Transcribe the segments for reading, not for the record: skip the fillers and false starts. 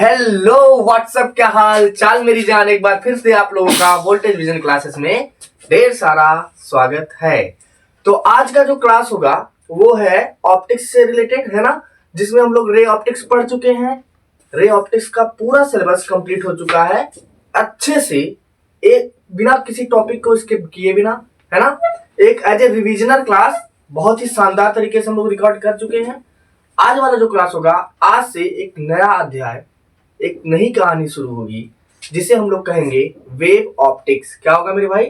Hello what's up, क्या हाल चाल मेरी जान। एक बार फिर से आप लोगों का वोल्टेज विजन क्लासेस में ढेर सारा स्वागत है। तो आज का जो क्लास होगा वो है ऑप्टिक्स से रिलेटेड, है ना, जिसमें हम लोग रे ऑप्टिक्स पढ़ चुके हैं। रे ऑप्टिक्स का पूरा सिलेबस कंप्लीट हो चुका है अच्छे से, एक बिना किसी टॉपिक को स्किप किए बिना, है ना। एक एज ए रिविजनर क्लास बहुत ही शानदार तरीके से हम लोग रिकॉर्ड कर चुके हैं। आज वाला जो क्लास होगा, आज से एक नया अध्याय, एक नई कहानी शुरू होगी जिसे हम लोग कहेंगे वेव ऑप्टिक्स। क्या होगा मेरे भाई?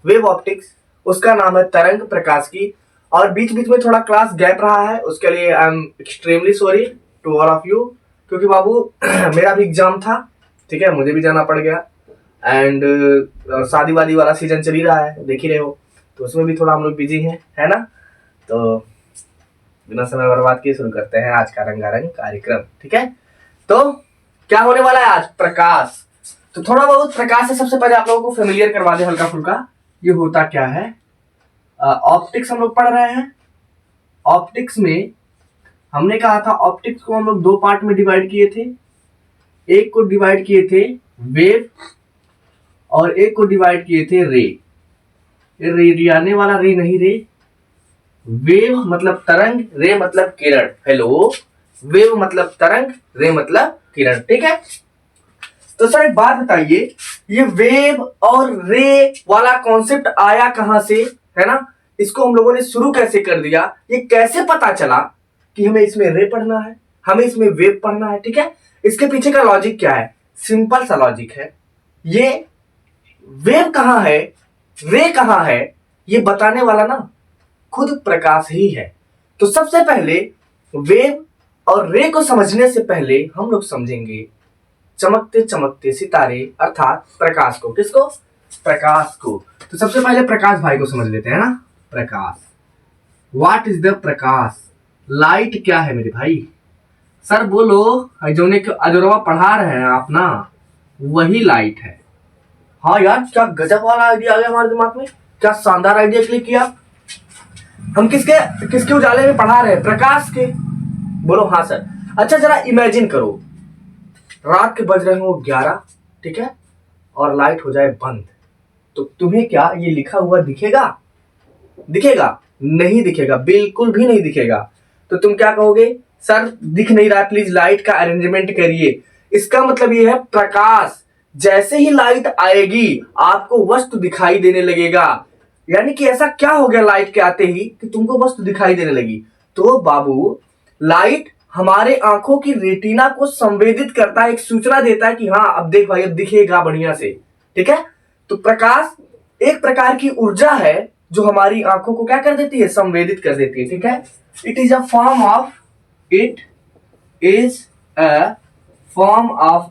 Wave optics. उसका नाम है तरंग प्रकाश की। और बीच बीच में थोड़ा क्लास गैप रहा है, उसके लिए I am extremely sorry to all of you, क्योंकि बाबू मेरा भी एग्जाम था, ठीक है, मुझे भी जाना पड़ गया। एंड शादी वादी वाला सीजन चल ही रहा है, देख ही रहे हो, तो उसमें भी थोड़ा हम लोग बिजी हैं, है ना। तो बिना समय बर्बाद किए शुरू करते हैं आज का रंगारंग कार्यक्रम, ठीक है। तो क्या होने वाला है आज? प्रकाश। तो थोड़ा बहुत प्रकाश से सबसे पहले आप लोगों को फेमिलियर करवा दे हल्का फुल्का, ये होता क्या है। ऑप्टिक्स हम लोग पढ़ रहे हैं। ऑप्टिक्स में हमने कहा था, ऑप्टिक्स को हम लोग दो पार्ट में डिवाइड किए थे। एक को डिवाइड किए थे वेव और एक को डिवाइड किए थे रे। रेडियाने वाला रे नहीं, रे। वेव मतलब तरंग, रे मतलब किरण। हेलो, वेव मतलब तरंग, रे मतलब किरण, ठीक है। तो सर एक बात बताइए, ये वेव और रे वाला कॉन्सेप्ट आया कहां से, है ना। इसको हम लोगों ने शुरू कैसे कर दिया, ये कैसे पता चला कि हमें इसमें रे पढ़ना है, हमें इसमें वेव पढ़ना है, ठीक है। इसके पीछे का लॉजिक क्या है? सिंपल सा लॉजिक है। ये वेव कहां है, रे कहां है, ये बताने वाला ना खुद प्रकाश ही है। तो सबसे पहले वेव और रे को समझने से पहले हम लोग समझेंगे चमकते चमकते सितारे, अर्थात प्रकाश को। किसको? प्रकाश को। तो सबसे पहले प्रकाश भाई को समझ लेते हैं ना। प्रकाश, what is the prakash? Light क्या है मेरे भाई? सर बोलो, जो ने अजोरवा पढ़ा रहे हैं आप ना, वही लाइट है। हाँ यार, क्या गजब वाला आइडिया आ गया हमारे दिमाग में, क्या शानदार आइडिया क्लिक किया। हम किसके किसके उजाले में पढ़ा रहे हैं? प्रकाश के। बोलो हाँ सर। अच्छा जरा इमेजिन करो, रात के बज रहे हो 11, ठीक है, और लाइट हो जाए बंद, तो तुम्हें क्या ये लिखा हुआ दिखेगा? दिखेगा? नहीं दिखेगा, बिल्कुल भी नहीं दिखेगा। तो तुम क्या कहोगे? सर दिख नहीं रहा है, प्लीज लाइट का अरेंजमेंट करिए। इसका मतलब ये है प्रकाश, जैसे ही लाइट आएगी आपको वस्तु दिखाई देने लगेगा। यानी कि ऐसा क्या हो गया लाइट के आते ही कि तुमको वस्तु दिखाई देने लगी? तो बाबू, लाइट हमारे आंखों की रेटिना को संवेदित करता है, एक सूचना देता है कि हाँ अब देख भाई, अब दिखेगा बढ़िया से, ठीक है। तो प्रकाश एक प्रकार की ऊर्जा है जो हमारी आंखों को क्या कर देती है? संवेदित कर देती है, ठीक है। It is a form of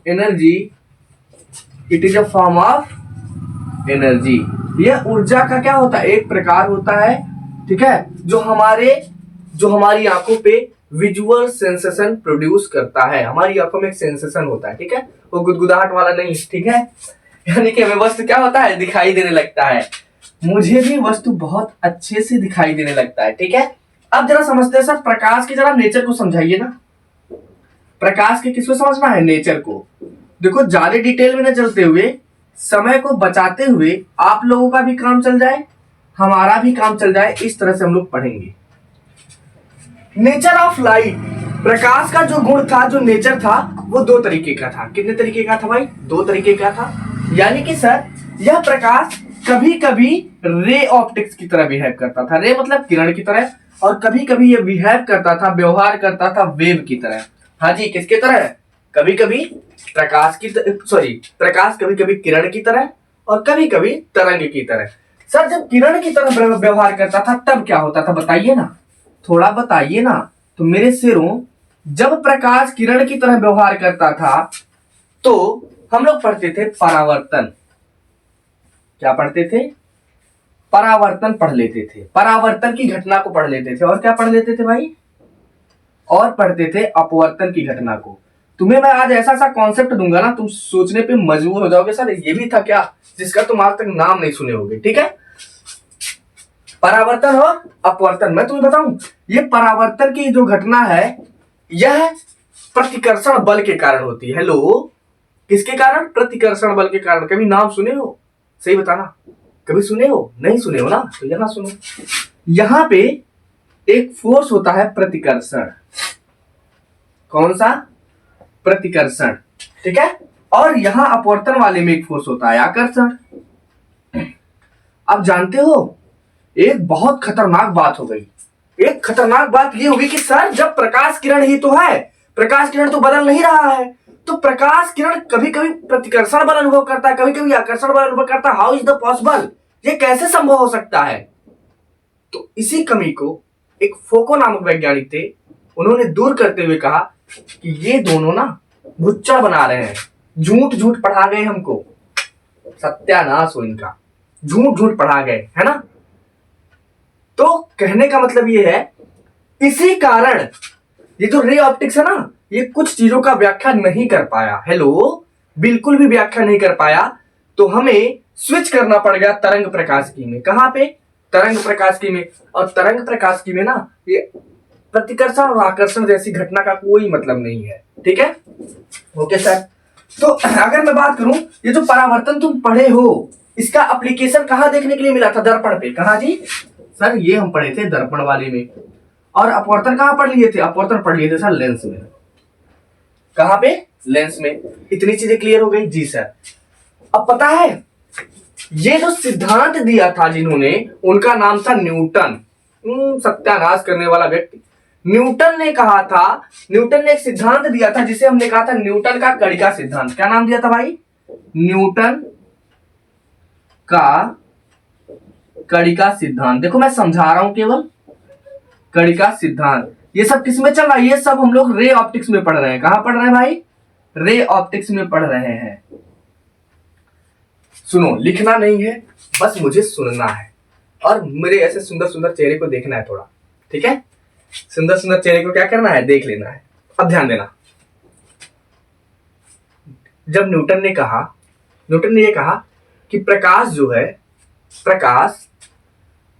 energy. It is a form of energy. यह ऊर्जा का क्या होता है? एक प्रकार होता है, ठीक है, जो हमारी आंखों पे विजुअल सेंसेशन प्रोड्यूस करता है। हमारी आंखों में एक सेंसेशन होता है, ठीक है, वो गुदगुदाहट वाला नहीं, ठीक है। यानी कि हमें वस्तु क्या होता है? दिखाई देने लगता है। मुझे भी वस्तु बहुत अच्छे से दिखाई देने लगता है, ठीक है। अब जरा समझते हैं सर, प्रकाश के जरा नेचर को समझाइए ना। प्रकाश के किसको समझना है? नेचर को। देखो, ज्यादा डिटेल में न चलते हुए, समय को बचाते हुए, आप लोगों का भी काम चल जाए, हमारा भी काम चल जाए, इस तरह से हम लोग पढ़ेंगे। नेचर ऑफ लाइट, प्रकाश का जो गुण था, जो नेचर था, वो दो तरीके का था। कितने तरीके का था भाई? दो तरीके का था। यानी कि सर यह प्रकाश कभी कभी रे ऑप्टिक्स की तरह बिहेव करता था, रे मतलब किरण की तरह, और कभी कभी यह बिहेव करता था, व्यवहार करता था वेव की तरह। हाँ जी, किसके तरह? कभी कभी प्रकाश कभी कभी किरण की तरह और कभी कभी तरंग की तरह। सर जब किरण की तरह व्यवहार करता था तब क्या होता था, बताइए ना, थोड़ा बताइए ना। तो मेरे शेरों, जब प्रकाश किरण की तरह व्यवहार करता था तो हम लोग पढ़ते थे परावर्तन। क्या पढ़ते थे? परावर्तन पढ़ लेते थे, परावर्तन की घटना को पढ़ लेते थे। और क्या पढ़ लेते थे भाई? और पढ़ते थे अपवर्तन की घटना को। तुम्हें मैं आज ऐसा सा कॉन्सेप्ट दूंगा ना, तुम सोचने पे मजबूर हो जाओगे, सर ये भी था क्या, जिसका तुम आज तक नाम नहीं सुने होगे, ठीक है। परावर्तन और अपवर्तन, मैं तुम्हें बताऊं, ये परावर्तन की जो घटना है, यह प्रतिकर्षण बल के कारण होती है। हेलो, किसके कारण? प्रतिकर्षण बल के कारण। कभी नाम सुने हो? सही बताना, कभी सुने हो? नहीं सुने हो ना, तो यहां सुनो। यहां पे एक फोर्स होता है प्रतिकर्षण। कौन सा? प्रतिकर्षण, ठीक है। और यहां अपवर्तन वाले में एक फोर्स होता है आकर्षण। अब जानते हो, एक बहुत खतरनाक बात हो गई। एक खतरनाक बात ये होगी कि सर जब प्रकाश किरण ही तो है, प्रकाश किरण तो बदल नहीं रहा है, तो प्रकाश किरण कभी कभी प्रतिकर्षण बल अनुभव करता है, कभी कभी आकर्षण बल अनुभव करता है। How is the possible? ये कैसे संभव हो सकता है? तो इसी कमी को एक फोको नामक वैज्ञानिक थे, उन्होंने दूर करते हुए कहा कि ये दोनों ना भुच्चा बना रहे हैं, झूठ झूठ पढ़ा गए हमको, सत्यानाश हो इनका, झूठ झूठ पढ़ा गए, है ना। तो कहने का मतलब ये है, इसी कारण ये जो रे ऑप्टिक्स है ना, ये कुछ चीजों का व्याख्या नहीं कर पाया। हेलो, बिल्कुल भी व्याख्या नहीं कर पाया। तो हमें स्विच करना पड़ गया तरंग प्रकाशिकी में। कहां पे? तरंग प्रकाशिकी में। और तरंग प्रकाशिकी में ना ये प्रतिकर्षण और आकर्षण जैसी घटना का कोई मतलब नहीं है, ठीक है। Okay sir. तो अगर मैं बात करूं, ये जो परावर्तन तुम पढ़े हो, इसका एप्लीकेशन कहां देखने के लिए मिला था? दर्पण पे। कहां जी? सर ये हम पढ़े थे दर्पण वाले में। और अपवर्तन कहां पढ़ लिए थे? अपवर्तन पढ़ लिए थे सर लेंस में। कहां पे? लेंस में। इतनी चीजें क्लियर हो गई? जी सर। अब पता है, ये जो सिद्धांत दिया था जिन्होंने, उनका नाम था न्यूटन। सत्यानाश करने वाला व्यक्ति। न्यूटन ने कहा था, न्यूटन ने एक सिद्धांत दिया था जिसे हमने कहा था न्यूटन का कणिका सिद्धांत। क्या नाम दिया था भाई? न्यूटन का कणिका सिद्धांत। देखो मैं समझा रहा हूं केवल, कणिका सिद्धांत। ये सब किस में चल रहा है? ये सब हम लोग रे ऑप्टिक्स में पढ़ रहे हैं। कहां पढ़ रहे हैं भाई? रे ऑप्टिक्स में पढ़ रहे हैं। सुनो, लिखना नहीं है, बस मुझे सुनना है और मेरे ऐसे सुंदर सुंदर चेहरे को देखना है थोड़ा, ठीक है। सुंदर सुंदर चेहरे को क्या करना है? देख लेना है। अब ध्यान देना, जब न्यूटन ने ये कहा कि प्रकाश जो है, प्रकाश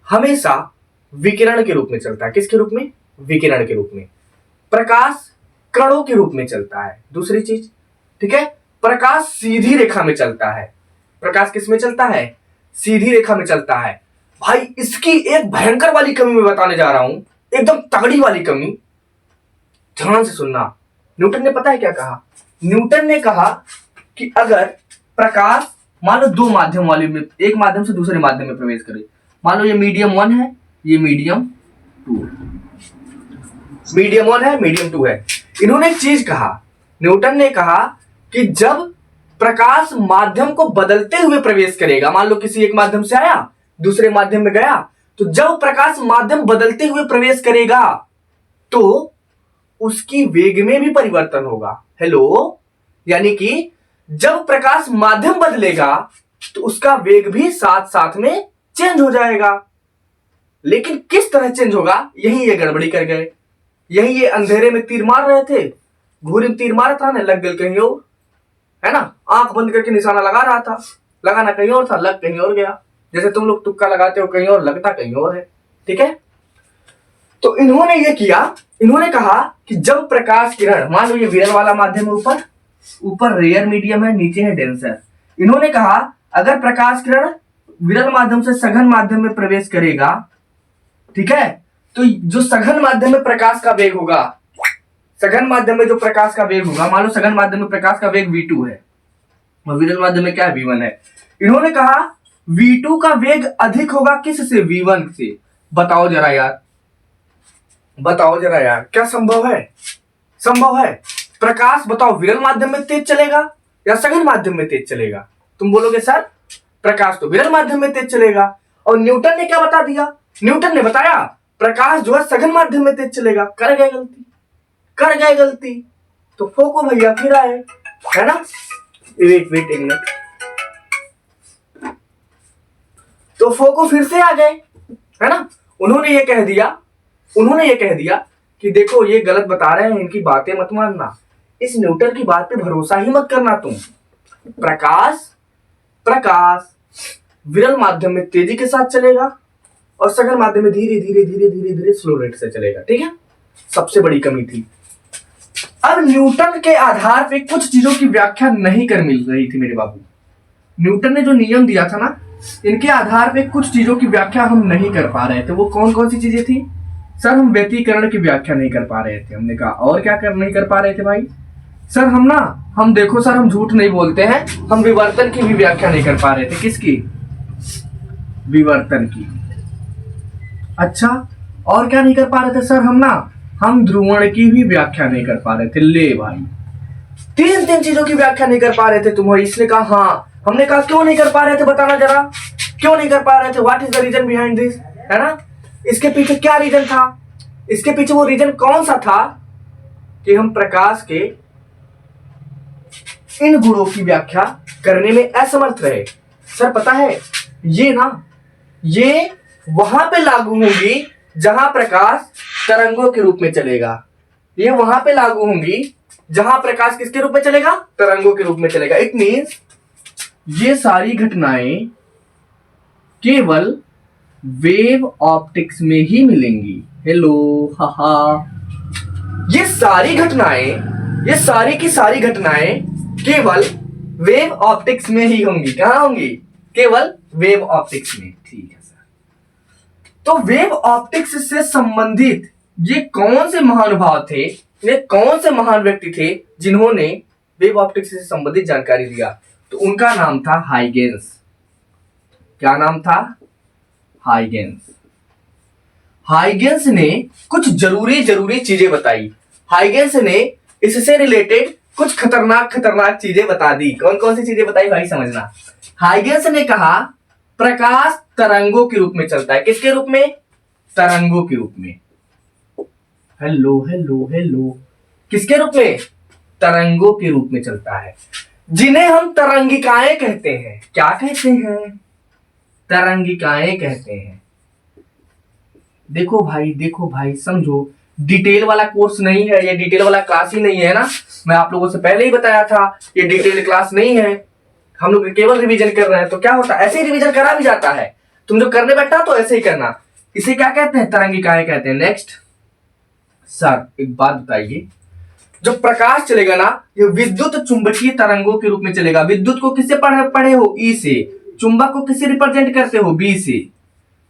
हमेशा विकिरण के रूप में चलता है। किसके रूप में? विकिरण के रूप में। प्रकाश कणों के रूप में चलता है। दूसरी चीज, ठीक है, प्रकाश सीधी रेखा में चलता है। प्रकाश किस में चलता है? सीधी रेखा में चलता है। भाई इसकी एक भयंकर वाली कमी मैं बताने जा रहा हूं, एकदम तगड़ी वाली कमी। ध्यान से सुनना। न्यूटन ने पता है क्या कहा? न्यूटन ने कहा कि अगर प्रकाश मान लो दो माध्यम वाले में, एक माध्यम से दूसरे माध्यम में प्रवेश करे, मान लो ये मीडियम 1 है, ये मीडियम 2 है, मीडियम 1 है, मीडियम 2 है। इन्होंने एक चीज कहा, न्यूटन ने कहा कि जब प्रकाश माध्यम को बदलते हुए प्रवेश करेगा, मान लो किसी एक माध्यम से आया दूसरे माध्यम में गया, तो जब प्रकाश माध्यम बदलते हुए प्रवेश करेगा तो उसकी वेग में भी परिवर्तन होगा। हेलो, यानी कि जब प्रकाश माध्यम बदलेगा तो उसका वेग भी साथ साथ में चेंज हो जाएगा। लेकिन किस तरह चेंज होगा, यही ये गड़बड़ी कर गए। यही ये अंधेरे में तीर मार रहे थे, घूरी में तीर मारा था ना, लग गल कहीं और, है ना। आंख बंद करके निशाना लगा रहा था, लगाना कहीं और था, लग कहीं और गया। जैसे तुम लोग तुक्का लगाते हो कहीं और, लगता कहीं और है, ठीक है। तो इन्होंने ये किया, इन्होंने कहा कि जब प्रकाश किरण, मान लो ये विरल वाला माध्यम है, ऊपर रेयर मीडियम है, नीचे है डेंसर। इन्होंने कहा अगर प्रकाश किरण विरल माध्यम से सघन माध्यम में प्रवेश करेगा, ठीक है, तो जो सघन माध्यम में प्रकाश का वेग होगा, सघन माध्यम में जो प्रकाश का वेग होगा, मान लो सघन माध्यम में प्रकाश का वेग v2 है और विरल माध्यम में क्या है? v1 है। इन्होंने कहा v2 का वेग अधिक होगा किससे? v1 से। बताओ जरा यार, बताओ जरा यार, क्या संभव है? संभव है? प्रकाश बताओ विरल माध्यम में तेज चलेगा या सघन माध्यम में तेज चलेगा? तुम बोलोगे सर प्रकाश तो विरल माध्यम में तेज चलेगा। और न्यूटन ने क्या बता दिया? न्यूटन ने बताया प्रकाश जो है सघन माध्यम में तेज चलेगा। कर गए गलती, कर गए गलती। तो फोको भैया फिर आए, है ना। वेट एक मिनट। तो फोको फिर से आ गए, है ना। उन्होंने ये कह दिया कि देखो ये गलत बता रहे हैं, इनकी बातें मत मानना, इस न्यूटन की बात पे भरोसा ही मत करना तुम। प्रकाश विरल माध्यम में तेजी के साथ चलेगा और सघन माध्यम में धीरे धीरे धीरे धीरे धीरे स्लो रेट से चलेगा, ठीक है। सबसे बड़ी कमी थी। अब न्यूटन के आधार पे कुछ चीजों की व्याख्या नहीं कर मिल रही थी मेरे बाबू। न्यूटन ने जो नियम दिया था ना, इनके आधार पे कुछ चीजों की व्याख्या हम नहीं कर पा रहे थे। वो कौन कौन सी चीजें थी सर? हम व्यतिकरण की व्याख्या नहीं कर पा रहे थे। हमने कहा और क्या नहीं कर पा रहे थे भाई? सर हम देखो सर, हम झूठ नहीं बोलते हैं, हम विवर्तन की भी व्याख्या नहीं कर पा रहे थे। किसकी? विवर्तन की। अच्छा, और क्या नहीं कर पा रहे थे सर? हम ध्रुवण की भी व्याख्या नहीं कर पा रहे थे। ले भाई, तीन चीजों की व्याख्या नहीं कर पा रहे थे तुम। इसने कहा हाँ। हमने कहा क्यों नहीं कर पा रहे थे, बताना जरा, क्यों नहीं कर पा रहे थे? What is the reason behind this, है ना? इसके पीछे क्या रीजन था? इसके पीछे वो रीजन कौन सा था कि हम प्रकाश के इन गुणों की व्याख्या करने में असमर्थ रहे। सर पता है, ये वहां पे लागू होंगी जहां प्रकाश तरंगों के रूप में चलेगा। ये वहां पे लागू होंगी जहां प्रकाश किसके रूप में चलेगा? तरंगों के रूप में चलेगा। इट मीन्स ये सारी घटनाएं केवल वेव ऑप्टिक्स में ही मिलेंगी। हेलो, हाहा। ये सारी की सारी घटनाएं केवल वेव ऑप्टिक्स में ही होंगी। कहां होंगी? केवल वेव ऑप्टिक्स में। ठीक है सर। तो वेव ऑप्टिक्स से संबंधित ये कौन से महानुभाव थे, ये कौन से महान व्यक्ति थे जिन्होंने वेव ऑप्टिक्स से संबंधित जानकारी दिया? तो उनका नाम था हाइगेंस। क्या नाम था? हाइगेंस। हाइगेंस ने कुछ जरूरी चीजें बताई। हाइगेंस ने इससे रिलेटेड कुछ खतरनाक चीजें बता दी। कौन कौन सी चीजें बताई भाई, समझना। हाइगेंस ने कहा प्रकाश तरंगों के रूप में चलता है। किसके रूप में? तरंगों के रूप में। हेलो हेलो हेलो, किसके रूप में? तरंगों के रूप में चलता है, जिन्हें हम तरंगिकाएं कहते हैं। क्या कहते हैं? तरंगिकाएं कहते हैं। देखो भाई समझो, डिटेल वाला कोर्स नहीं है ये, डिटेल वाला क्लास ही नहीं है ना। मैं आप लोगों से पहले ही बताया था ये डिटेल क्लास नहीं है, हम लोग केवल रिवीजन कर रहे हैं। तो क्या होता है, ऐसे ही रिवीजन करा भी जाता है। तुम जो करने बैठा तो ऐसे ही करना। इसे क्या कहते हैं? तरंगिकाएं कहते हैं। नेक्स्ट सर एक बात बताइए, जो प्रकाश चलेगा ना, ये विद्युत चुंबकीय तरंगों के रूप में चलेगा। विद्युत को किससे पढ़े हो? ई से। चुंबक को किससे रिप्रेजेंट करते हो? बी से।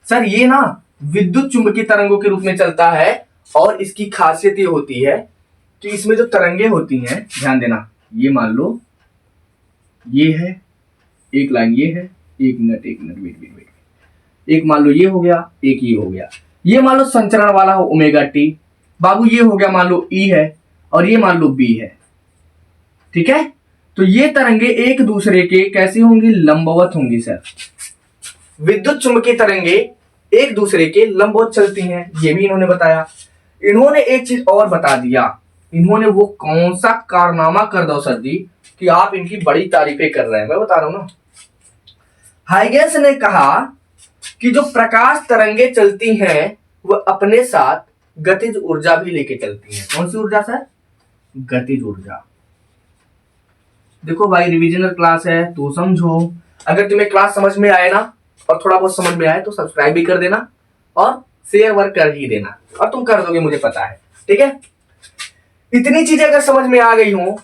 सर ये ना विद्युत चुंबकीय तरंगों के रूप में चलता है, और इसकी खासियत ये होती है कि इसमें जो तरंगे होती हैं, ध्यान देना, ये मान लो ये है एक लाइन, ये है, एक मिनट वेट, एक मान लो ये हो गया, एक ये हो गया। ये मान लो संचरण वाला हो ओमेगा टी बाबू, ये हो गया मान लो ई है, और ये मान लो बी है। ठीक है, तो ये तरंगे एक दूसरे के कैसी होंगी? लंबवत होंगी सर। विद्युत चुंबकीय तरंगे एक दूसरे के लंबवत चलती हैं, ये भी इन्होंने बताया। इन्होंने एक चीज और बता दिया, इन्होंने वो कौन सा कारनामा कर दो सर जी कि आप इनकी बड़ी तारीफें कर रहे हैं। मैं बता रहा हूं ना। हाइगेंस ने कहा कि जो प्रकाश तरंगे चलती हैं वह अपने साथ गतिज ऊर्जा भी लेके चलती हैं। कौन सी ऊर्जा सर? गतिज ऊर्जा। देखो भाई रिविजनल क्लास है तो समझो। अगर तुम्हें क्लास समझ में आए ना, और थोड़ा बहुत समझ में आए, तो सब्सक्राइब भी कर देना और शेयर वर्क कर ही देना, और तुम कर दोगे मुझे पता है। ठीक है, इतनी चीजें अगर समझ में आ गई हो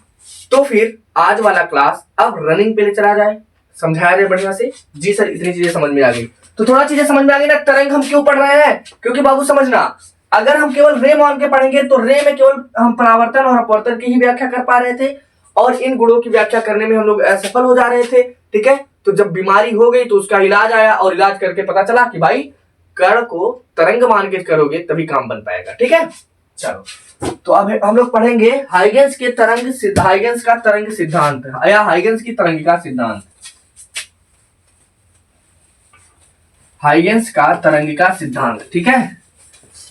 तो फिर आज वाला क्लास अब रनिंग पे ले चला जाए। समझाया जाए बढ़िया से। जी सर इतनी चीजें समझ में आ गई, तो थोड़ा चीजें समझ में आ गई ना। तरंग हम क्यों पढ़ रहे हैं? क्योंकि बाबू समझना, अगर हम केवल रे मान के पढ़ेंगे तो रे में केवल हम परावर्तन और अपवर्तन की ही व्याख्या कर पा रहे थे, और इन गुणों की व्याख्या करने में हम लोग असफल हो जा रहे थे। ठीक है, तो जब बीमारी हो गई तो उसका इलाज आया, और इलाज करके पता चला कि भाई कण को तरंग मान के करोगे तभी काम बन पाएगा। ठीक है, चलो तो अब हम लोग पढ़ेंगे हाइगेंस का तरंग सिद्धांत, या हाइगेंस की तरंगिका सिद्धांत। हाइगेंस का तरंगिका सिद्धांत। ठीक है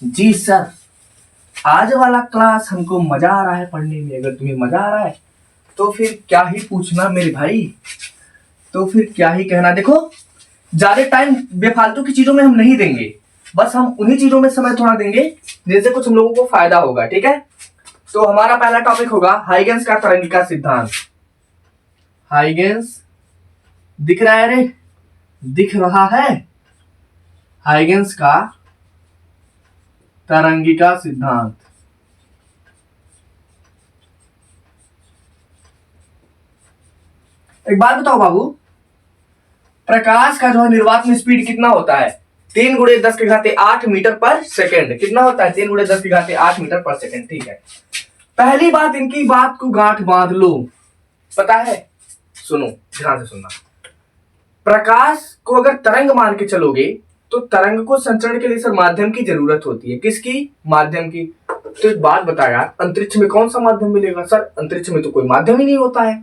जी सर, आज वाला क्लास हमको मजा आ रहा है पढ़ने में। अगर तुम्हें मजा आ रहा है तो फिर क्या ही पूछना मेरे भाई, तो फिर क्या ही कहना। देखो ज्यादा टाइम बेफालतू की चीजों में हम नहीं देंगे, बस हम उन्हीं चीजों में समय थोड़ा देंगे जिससे कुछ हम लोगों को फायदा होगा। ठीक है, तो हमारा पहला टॉपिक होगा हाइगेंस का तरंगिका सिद्धांत। हाइगेंस दिख रहा है रे? दिख रहा है? हाइगेंस का तरंगिका सिद्धांत। एक बात बताओ बाबू, प्रकाश का जो है निर्वात में स्पीड कितना होता है? 3 गुणे 10 के घाते 8 मीटर पर सेकेंड। कितना होता है? 3 गुणे 10 के घाते 8 मीटर पर सेकेंड। ठीक है, पहली बात इनकी बात को गांठ बांध लो, पता है? सुनो, ध्यान से सुनना। प्रकाश को अगर तरंग मान के चलोगे तो तरंग को संचरण के लिए सर माध्यम की जरूरत होती है। किसकी? माध्यम की। तो एक बात बता यार, अंतरिक्ष में कौन सा माध्यम मिलेगा? सर अंतरिक्ष में तो कोई माध्यम ही नहीं होता है।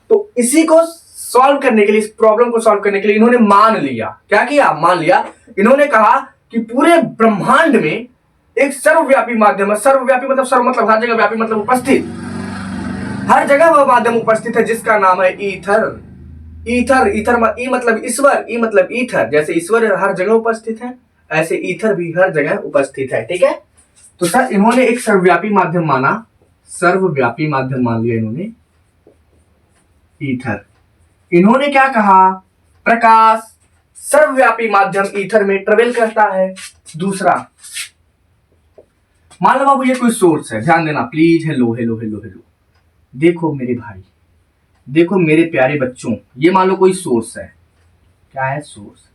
तो इसी को सॉल्व करने के लिए, इस प्रॉब्लम को सॉल्व करने के लिए इन्होंने मान लिया। क्या किया? मान लिया। इन्होंने कहा कि पूरे ब्रह्मांड में एक सर्वव्यापी माध्यम है। सर्वव्यापी मतलब सर्व मतलब हर जगह, व्यापी मतलब उपस्थित, हर जगह वह माध्यम उपस्थित है जिसका नाम है ईथर। ईथर, ईथर ई मतलब ईश्वर, ई मतलब ईथर। जैसे ईश्वर हर जगह उपस्थित है, ऐसे ईथर भी हर जगह उपस्थित है। ठीक है, तो सर इन्होंने एक सर्वव्यापी माध्यम माना, सर्वव्यापी माध्यम मान लिया इन्होंने, ईथर। इन्होंने क्या कहा? प्रकाश सर्वव्यापी माध्यम ईथर में ट्रेवल करता है। दूसरा, मान लो बाबू ये कोई सोर्स है, ध्यान देना please. Hello hello hello hello, देखो मेरे भाई, देखो मेरे प्यारे बच्चों, ये मान लो कोई सोर्स है। क्या है? सोर्स।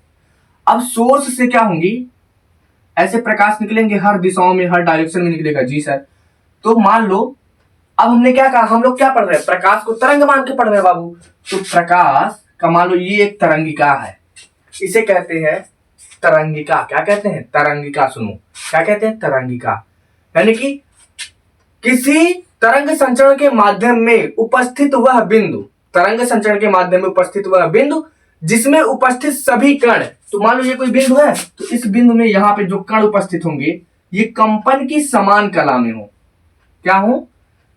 अब सोर्स से क्या होंगी? ऐसे प्रकाश निकलेंगे हर दिशाओं में, हर डायरेक्शन में निकलेगा। जी सर। तो मान लो अब हमने क्या कहा, हम लोग क्या पढ़ रहे हैं? प्रकाश को तरंग मान के पढ़ रहे हैं बाबू। तो प्रकाश का मान लो ये एक तरंगिका है, इसे कहते हैं तरंगिका। क्या कहते हैं? तरंगिका। सुनो, क्या कहते हैं? तरंगिका। यानी कि किसी तरंग संचरण के माध्यम में उपस्थित वह बिंदु, तरंग संचरण के माध्यम में उपस्थित वह बिंदु जिसमें उपस्थित सभी कण। तो मान लो ये कोई बिंदु है, तो इस बिंदु में यहाँ पे जो कण उपस्थित होंगे ये कंपन की समान कला में हो। क्या हो?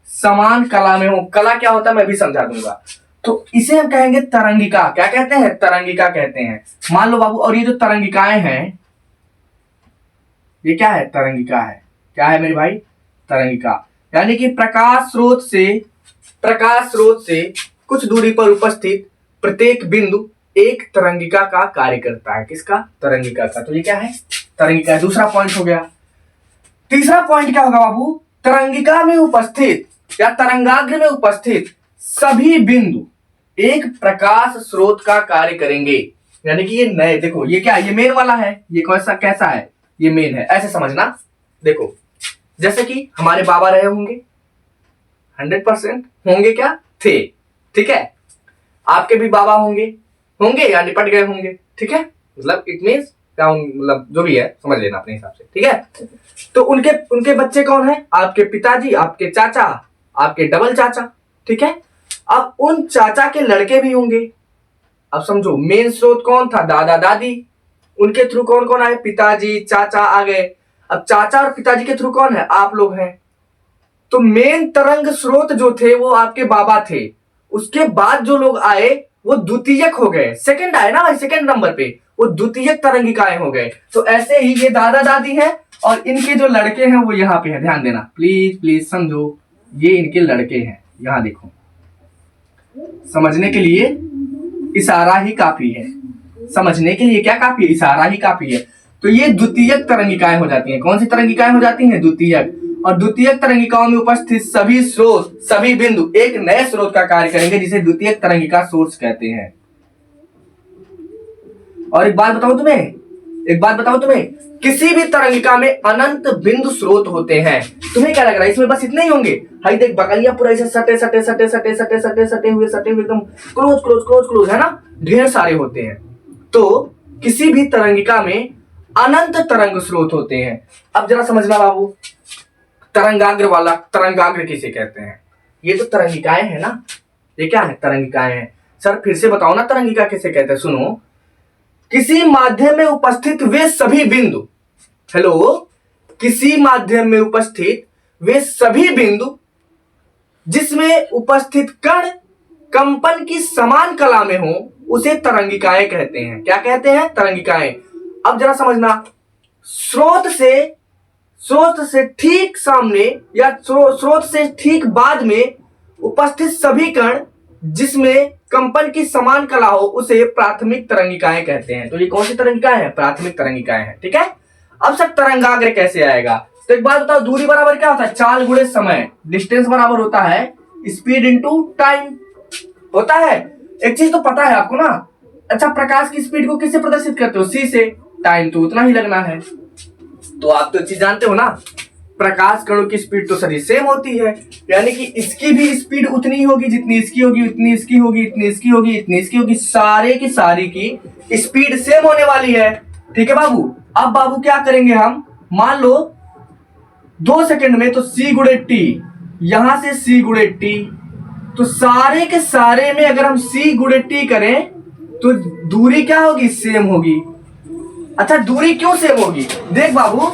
समान कला में हो। कला क्या होता है मैं भी समझा दूंगा। तो इसे हम कहेंगे तरंगिका। क्या कहते हैं? तरंगिका कहते हैं। मान लो बाबू, और ये जो तरंगिकाएं हैं, ये क्या है? तरंगिका है। क्या है मेरे भाई? तरंगिका। यानी कि प्रकाश स्रोत से कुछ दूरी पर उपस्थित प्रत्येक बिंदु एक तरंगिका का कार्य करता है। किसका? तरंगिका का। तो ये क्या है? तरंगिका। दूसरा पॉइंट हो गया। तीसरा पॉइंट क्या होगा बाबू? तरंगिका में उपस्थित या तरंगाग्र में उपस्थित सभी बिंदु एक प्रकाश स्रोत का कार्य करेंगे। यानी कि ये नए, देखो ये क्या है? ये मेन वाला है। ये कैसा है? ये मेन है, ऐसे समझना। देखो जैसे कि हमारे बाबा रहे होंगे, 100% होंगे, क्या थे? ठीक है, आपके भी बाबा होंगे या निपट गए होंगे। ठीक है, मतलब इट मीन्स क्या, मतलब जो भी है समझ लेना अपने हिसाब से। ठीक है, तो उनके बच्चे कौन है? आपके पिताजी, आपके चाचा, आपके डबल चाचा। ठीक है, अब उन चाचा के लड़के भी होंगे। अब समझो मेन स्रोत कौन था? दादा दादी। उनके थ्रू कौन कौन आए? पिताजी, चाचा आ गए। अब चाचा और पिताजी के थ्रू कौन है? आप लोग हैं। तो मेन तरंग स्रोत जो थे वो आपके बाबा थे। उसके बाद जो लोग आए वो द्वितीयक हो गए। सेकंड आए ना भाई, सेकंड नंबर पे वो द्वितीयक तरंगिकाएं हो गए। तो ऐसे ही ये दादा दादी है और इनके जो लड़के हैं वो यहाँ पे है। ध्यान देना प्लीज प्लीज, समझो ये इनके लड़के हैं। यहाँ देखो, समझने के लिए इशारा ही काफी है। समझने के लिए क्या काफी है? इशारा ही काफी है। तो ये द्वितीयक तरंगिकाएं हो जाती हैं। कौन सी तरंगिकाएं हो जाती हैं? द्वितीयक। और द्वितीयक तरंगिकाओं में उपस्थित सभी स्रोत, सभी बिंदु एक नए स्रोत का कार्य करेंगे जिसे द्वितीयक तरंगिका सोर्स कहते हैं। और एक बात बताऊं तुम्हें, किसी भी तरंगिका में अनंत बिंदु स्रोत होते हैं। तुम्हें क्या लग रहा है इसमें बस इतने ही होंगे? हाई देख, बगलियां पूरा ऐसे सटे सटे सटे सटे सटे सटे सटे हुए एकदम क्लोज क्लोज क्लोज क्लोज, है ना? ढेर सारे होते हैं। तो किसी भी तरंगिका में अनंत तरंग स्रोत होते हैं। अब जरा समझना बाबू, तरंगाग्र वाला, तरंगाग्र किसे कहते हैं? ये तो तरंगिकाएं है ना, ये क्या है? तरंगिकाएं हैं। सर फिर से बताओ ना, तरंगिका किसे कहते हैं? सुनो, किसी माध्यम में उपस्थित वे सभी बिंदु, हेलो, किसी माध्यम में उपस्थित वे सभी बिंदु जिसमें उपस्थित कण कंपन की समान कला में हो उसे तरंगिकाएं कहते हैं। क्या कहते हैं? तरंगिकाएं। अब जरा समझना, स्रोत से ठीक सामने या स्रोत से ठीक बाद में उपस्थित सभी कण जिसमें कंपन की समान कला हो उसे प्राथमिक तरंगिकाएं कहते हैं। तो ये कौन सी तरंगिकाएं हैं? प्राथमिक तरंगिकाएं हैं। ठीक है, अब सर तरंगाग्र कैसे आएगा? तो एक बात बताओ, दूरी बराबर क्या होता है? चाल गुणे समय। डिस्टेंस बराबर होता है स्पीड इनटू टाइम होता है। एक चीज तो पता है आपको ना। अच्छा, प्रकाश की स्पीड को किससे प्रदर्शित करते हो? सी से। टाइम तो उतना ही लगना है। तो आप तो चीज जानते हो ना, प्रकाश कणों की स्पीड तो सभी सेम होती है, यानी कि इसकी भी स्पीड उतनी ही होगी जितनी इसकी होगी, उतनी इसकी होगी, इतनी इसकी होगी, इतनी इसकी होगी, सारे की सारी की स्पीड सेम होने वाली है। ठीक है बाबू। अब बाबू क्या करेंगे हम, मान लो 2 सेकंड में तो c गुणे टी, यहां से c गुणे टी, तो सारे के सारे में अगर हम c गुणे टी करें तो दूरी क्या होगी? सेम होगी। अच्छा, दूरी क्यों सेम होगी? देख बाबू,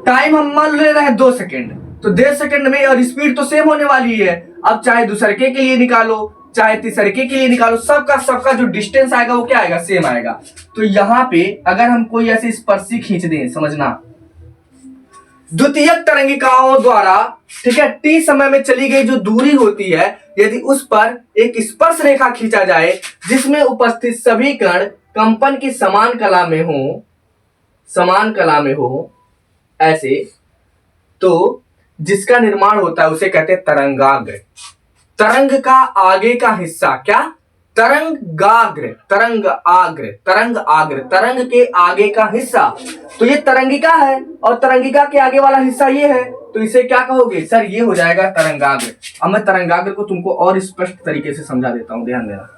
टाइम हम मान ले रहे हैं 2 सेकंड, तो 1.5 सेकंड में और स्पीड तो सेम होने वाली है। अब चाहे दूसरके के लिए निकालो, चाहे तीसरके के लिए निकालो, सबका जो डिस्टेंस आएगा वो क्या आएगा? सेम आएगा। तो यहां पे अगर हम कोई ऐसी स्पर्शी खींच दें, समझना, द्वितीयक तरंगिकाओं द्वारा, ठीक है, टी समय में चली गई जो दूरी होती है, यदि उस पर एक स्पर्श रेखा खींचा जाए जिसमें उपस्थित सभी कण कंपन की समान कला में हो ऐसे, तो जिसका निर्माण होता है उसे कहते हैं तरंगाग्र। तरंग का आगे का हिस्सा क्या? तरंगाग्र, तरंग के आगे का हिस्सा। तो ये तरंगिका है और तरंगिका के आगे वाला हिस्सा ये है, तो इसे क्या कहोगे? सर ये हो जाएगा तरंगाग्र। अब मैं तरंगाग्र को तुमको और स्पष्ट तरीके से समझा देता हूं, ध्यान देना।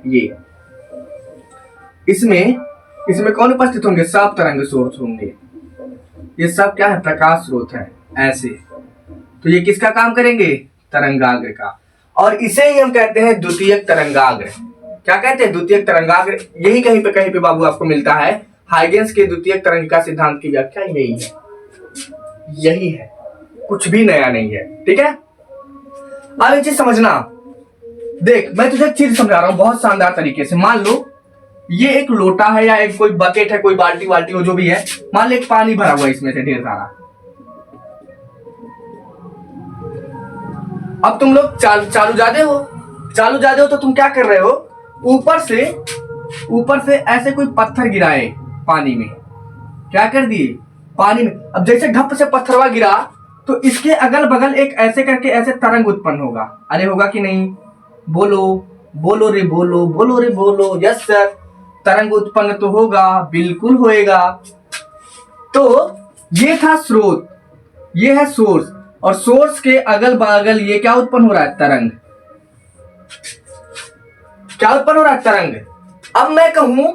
ये इसमें कौन उपस्थित होंगे? सब तरंग स्रोत होंगे। ये सब क्या है? प्रकाश स्रोत है ऐसे। तो ये किसका काम करेंगे? तरंगाग्र का। और इसे ही हम कहते हैं द्वितीयक तरंगाग्र। क्या कहते हैं? द्वितीयक तरंगाग्र। यही कहीं पे बाबू आपको मिलता है। हाइगेंस के द्वितीयक तरंगिका सिद्धांत की व्याख्या यही है, कुछ भी नया नहीं है। ठीक है, अब एक चीज समझना। देख, मैं तुझे एक चीज समझा रहा हूं बहुत शानदार तरीके से। मान लो ये एक लोटा है या एक कोई बकेट है, कोई बाल्टी हो, जो भी है। मान लो एक पानी भरा हुआ है इसमें से ढेर सारा। अब तुम लोग चालू जादे हो तो तुम क्या कर रहे हो? ऊपर से ऐसे कोई पत्थर गिराए पानी में। क्या कर दिए? पानी में। अब जैसे ढप से पत्थरवा गिरा तो इसके अगल बगल एक ऐसे करके ऐसे तरंग उत्पन्न होगा। अरे होगा कि नहीं? बोलो रे बोलो। यस सर, तरंग उत्पन्न तो होगा, बिल्कुल होएगा। तो ये था स्रोत, ये है सोर्स, और सोर्स के अगल बगल ये क्या उत्पन्न हो रहा है? तरंग। क्या उत्पन्न हो रहा है? तरंग। अब मैं कहूं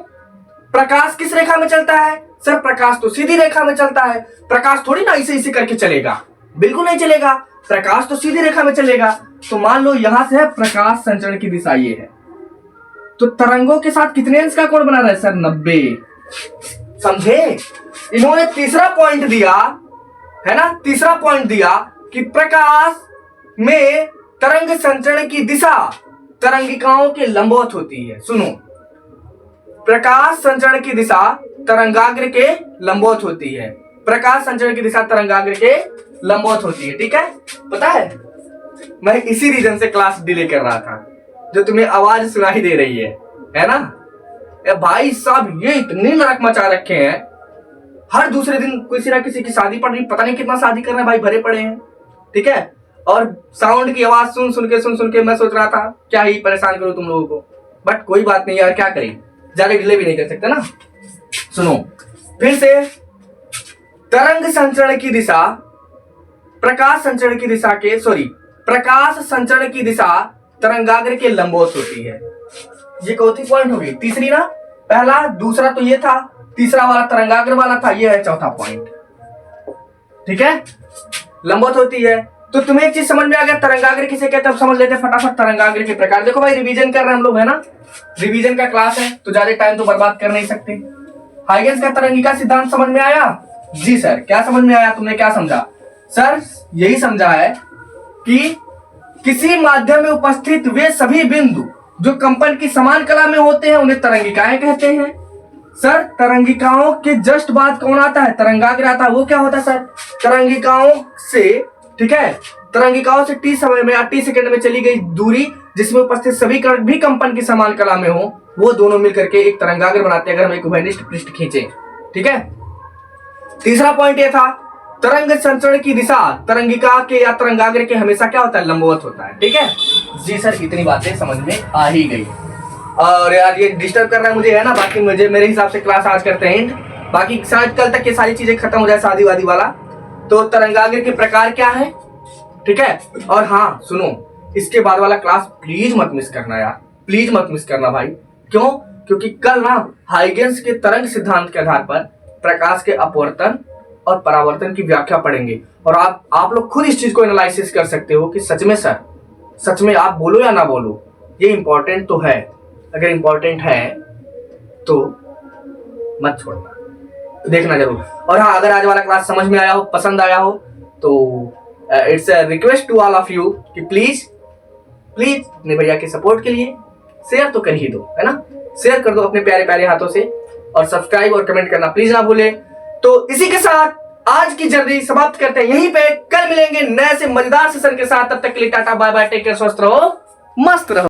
प्रकाश किस रेखा में चलता है? सर प्रकाश तो सीधी रेखा में चलता है। प्रकाश थोड़ी ना इसे करके चलेगा, बिल्कुल नहीं चलेगा। प्रकाश तो सीधी रेखा में चलेगा। तो मान लो यहां से है प्रकाश संचरण की दिशा ये है, तो तरंगों के साथ कितने अंश का कोण बना रहा है? सर 90। समझे? इन्होंने तीसरा पॉइंट दिया है ना, तीसरा पॉइंट दिया कि प्रकाश में तरंग संचरण की दिशा तरंगिकाओं के लंबवत होती है। सुनो, प्रकाश संचरण की दिशा तरंगाग्र के लंबवत होती है। प्रकाश संचरण की दिशा तरंगाग्र के लंबवत होती है। ठीक है, पता है मैं इसी रीजन से क्लास डिले कर रहा था, जो तुम्हें आवाज सुनाई दे रही है ना? भाई साहब ये इतनी नरक मचा रखे हैं, हर दूसरे दिन किसी ना किसी की शादी पड़ रही, पता नहीं कितना शादी कर रहे हैं भाई, भरे पड़े हैं। ठीक है, और साउंड की आवाज सुन के मैं सोच रहा था क्या ही परेशान करूं तुम लोगों को, बट कोई बात नहीं यार, क्या करें, ज्यादा डिले भी नहीं कर सकते ना। सुनो फिर से, तरंग संचरण की दिशा प्रकाश संचरण की दिशा तरंगाग्र के लंबवत होती है। ये चौथी पॉइंट होगी, तीसरी ना, पहला दूसरा तो ये था, तीसरा वाला तरंगाग्र वाला था, ये है चौथा पॉइंट। ठीक है, लंबवत होती है। तो तुम्हें एक चीज समझ में आ गया तरंगाग्र किसे कहते हैं? अब समझ लेते हैं फटाफट तरंगाग्र के प्रकार। देखो भाई रिवीजन कर रहे हैं हम लोग, है ना, रिवीजन का क्लास है तो ज्यादा टाइम तो बर्बाद कर नहीं सकते। हाइगेंस का तरंगिका सिद्धांत समझ में आया? जी सर। क्या समझ में आया? तुमने क्या समझा? सर यही समझा है कि किसी माध्यम में उपस्थित वे सभी बिंदु जो कंपन की समान कला में होते हैं उन्हें तरंगिकाएं कहते हैं। सर तरंगिकाओं के जस्ट बाद कौन आता है? तरंगाग्र आता है। वो क्या होता है सर? तरंगिकाओं से, ठीक है, तरंगिकाओं से टी समय में या टी सेकंड में चली गई दूरी जिसमें उपस्थित सभी कण भी कंपन की समान कला में हो, वो दोनों मिलकर के एक तरंगाग्र बनाते हैं अगर हम एक उभयनिष्ठ पृष्ठ खींचे। ठीक है, तीसरा पॉइंट ये था तरंग संचरण की दिशा तरंगिका के या तरंगाग्र के हमेशा क्या होता है, लंबवत होता है। ठीक है जी सर, इतनी बातें समझ में आ ही गई। और यार ये डिस्टर्ब कर रहा है मुझे, है ना। बाकी मुझे मेरे हिसाब से क्लास आज करते हैं, बाकी शायद कल तक ये सारी चीजें खत्म हो जाए, शादी वादी वाला। तो तरंगाग्र के प्रकार क्या है, ठीक है। और हाँ सुनो, इसके बाद वाला क्लास प्लीज मत मिस करना यार, प्लीज मत मिस करना भाई। क्यों? क्योंकि कल ना हाइगेंस के तरंग सिद्धांत के आधार पर प्रकाश के अपवर्तन और परावर्तन की व्याख्या पढ़ेंगे। और आप लोग खुद इस चीज को एनालिसिस कर सकते हो कि सच में सर, सच में आप बोलो या ना बोलो, ये इंपॉर्टेंट तो है। अगर इंपॉर्टेंट है तो मत छोड़ना, देखना जरूर। और हाँ, अगर आज वाला क्लास समझ में आया हो, पसंद आया हो, तो it's a request to all of you कि प्लीज प्लीज अपने भैया के सपोर्ट के लिए शेयर तो कर ही दो, है ना। शेयर कर दो अपने प्यारे प्यारे हाथों से, और सब्सक्राइब और कमेंट करना प्लीज ना भूले। तो इसी के साथ आज की जर्नी समाप्त करते हैं यहीं पे। कल मिलेंगे नए से मजेदार सेशन के साथ, तब तक के लिए tata bye bye, take care, स्वस्थ रहो, मस्त रहो।